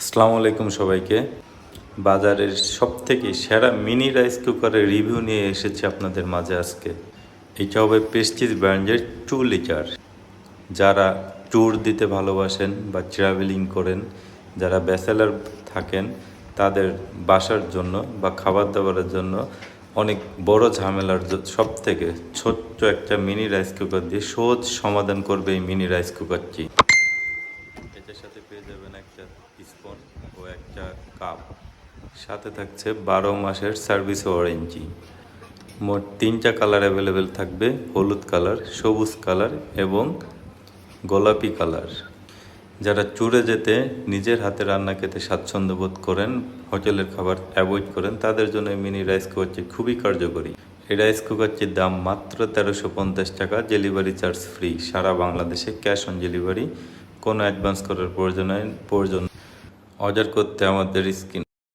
আসসালামু আলাইকুম সবাইকে। বাজারের সবথেকে সেরা মিনি রাইস কুকারের রিভিউ নিয়ে এসেছি আপনাদের মাঝে আজকে। এটা হবে প্রেস্টিজ ব্র্যান্ডের 2 লিটার। যারা ট্যুর দিতে ভালোবাসেন বা ট্রাভেলিং করেন, যারা ব্যাচেলার থাকেন, তাদের বাসার জন্য বা খাবার দাবারের জন্য অনেক বড় ঝামেলার সবথেকে ছোট্ট একটা মিনি রাইস কুকার দিয়ে সহজ সমাধান করবে এই মিনি রাইস কুকারটি। এটার সাথে পেয়ে যাবেন একটা স্পুন ও একটা কাপ, সাথে থাকছে 12 মাসের সার্ভিস ওয়ারেন্টি। মোট 3টা কালার অ্যাভেলেবেল থাকবে: হলুদ কালার, সবুজ কালার এবং গোলাপি কালার। যারা ট্যুরে যেতে নিজের হাতে রান্না খেতে স্বাচ্ছন্দ্য বোধ করেন, হোটেলের খাবার অ্যাভয়েড করেন, তাদের জন্য এই মিনি রাইস কুকারটি খুবই কার্যকরী। এই রাইস কুকারটির দাম মাত্র 1350 টাকা, ডেলিভারি চার্জ ফ্রি। সারা বাংলাদেশে ক্যাশ অন ডেলিভারি, কোনো অ্যাডভান্স করার প্রয়োজন অর্ডার করতে আমাদের স্ক্রিন